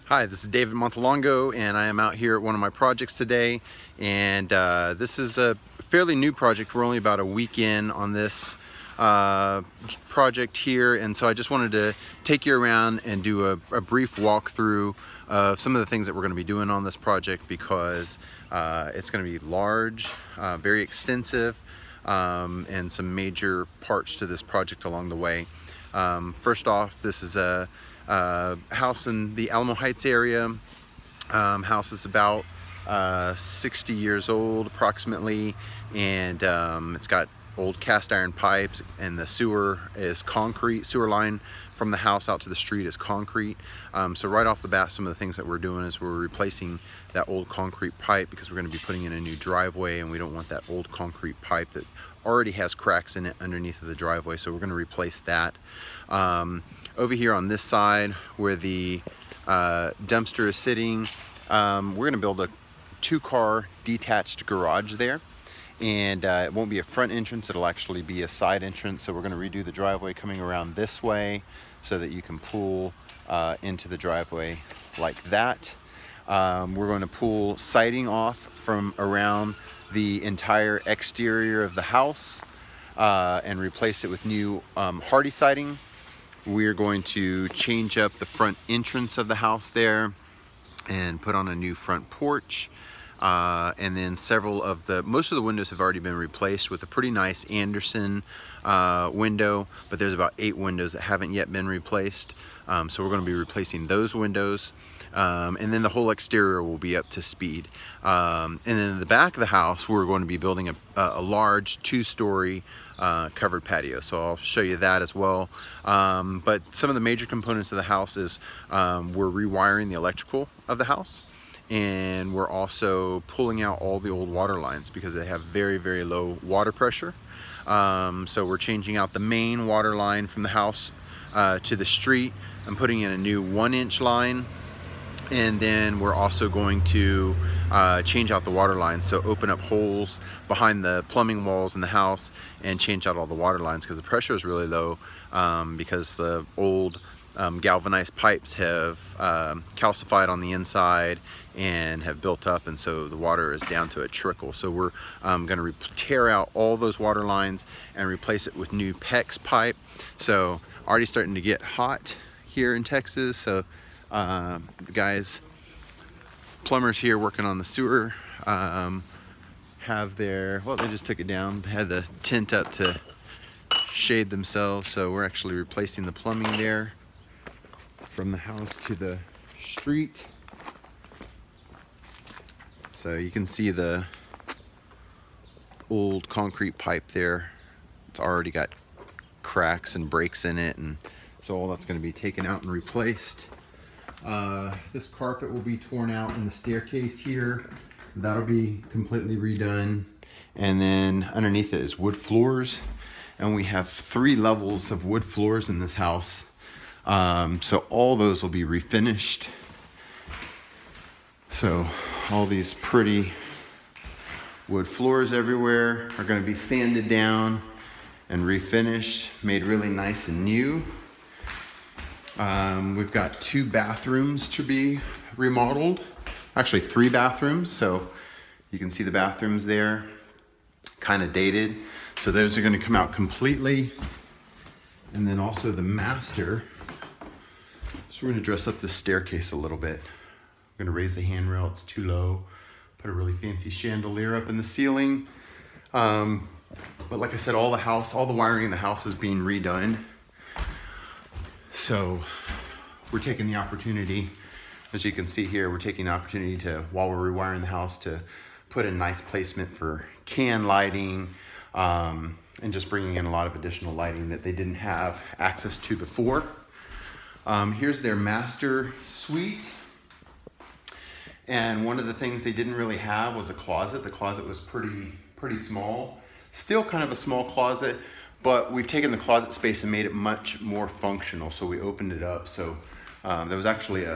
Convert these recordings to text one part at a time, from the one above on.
Hi, this is David Montelongo, and I am out here at one of my projects today. And this is a fairly new project. We're only about a week in on this project here, and so I just wanted to take you around and do a brief walkthrough of some of the things that we're going to be doing on this project, because it's going to be large, very extensive, and some major parts to this project along the way. First off, this is a house in the Alamo Heights area. House is about 60 years old approximately, and it's got old cast iron pipes, and the sewer is concrete. Sewer line from the house out to the street is concrete. So right off the bat, some of the things that we're doing is we're replacing that old concrete pipe, because we're going to be putting in a new driveway, and we don't want that old concrete pipe that already has cracks in it underneath of the driveway, so we're going to replace that. Over here on this side where the dumpster is sitting, we're going to build a 2-car detached garage there, and it won't be a front entrance, it'll actually be a side entrance. So we're going to redo the driveway coming around this way so that you can pull into the driveway like that. We're going to pull siding off from around the entire exterior of the house and replace it with new hardy siding. We're going to change up the front entrance of the house there and put on a new front porch. And then most of the windows have already been replaced with a pretty nice Anderson window, but there's about 8 windows that haven't yet been replaced. So we're going to be replacing those windows. And then the whole exterior will be up to speed. And then in the back of the house, we're going to be building a large 2-story covered patio. So I'll show you that as well. But some of the major components of the house is we're rewiring the electrical of the house. And we're also pulling out all the old water lines because they have very, very low water pressure. So we're changing out the main water line from the house to the street and putting in a new 1-inch line. And then we're also going to change out the water lines, so open up holes behind the plumbing walls in the house and change out all the water lines, because the pressure is really low, because the old galvanized pipes have calcified on the inside and have built up, and so the water is down to a trickle. So we're going to tear out all those water lines and replace it with new PEX pipe. So already starting to get hot here in Texas, so the plumbers here working on the sewer have their, well, they just took it down. They had the tent up to shade themselves, so we're actually replacing the plumbing there from the house to the street. So you can see the old concrete pipe there. It's already got cracks and breaks in it, and so all that's going to be taken out and replaced. This carpet will be torn out in the staircase here. That'll be completely redone. And then underneath it is wood floors. And we have 3 levels of wood floors in this house. So all those will be refinished. So all these pretty wood floors everywhere are going to be sanded down and refinished, made really nice and new. We've got 2 bathrooms to be remodeled, actually 3 bathrooms. So you can see the bathrooms there, kind of dated. So those are going to come out completely. And then also the master. So we're going to dress up the staircase a little bit. I'm going to raise the handrail, it's too low. Put a really fancy chandelier up in the ceiling. But like I said, all the wiring in the house is being redone. So we're taking the opportunity, as you can see here, we're taking the opportunity to, while we're rewiring the house, to put a nice placement for can lighting, and just bringing in a lot of additional lighting that they didn't have access to before. Here's their master suite. And one of the things they didn't really have was a closet. The closet was pretty small. Still kind of a small closet, but we've taken the closet space and made it much more functional. So we opened it up. So there was actually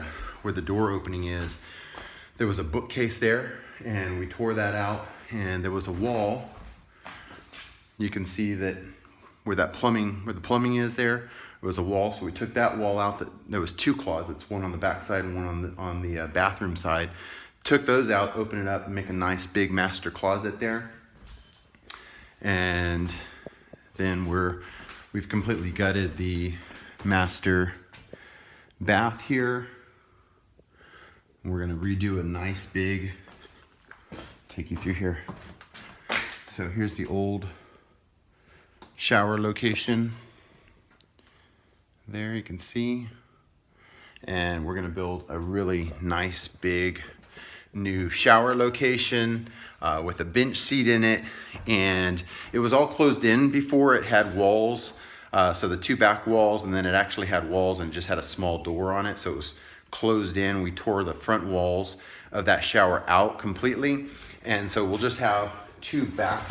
where the door opening is, there was a bookcase there, and we tore that out, and there was a wall. You can see that where the plumbing is there, was a wall, so we took that wall out. There was 2 closets, one on the back side and one on the bathroom side. Took those out, open it up, and make a nice big master closet there. And then we've completely gutted the master bath here. We're gonna redo a nice big, take you through here. So here's the old shower location. There you can see. And we're gonna build a really nice big new shower location with a bench seat in it. And it was all closed in before. It had walls, so the 2 back walls, and then it actually had walls and just had a small door on it, so it was closed in. We tore the front walls of that shower out completely, and so we'll just have 2 back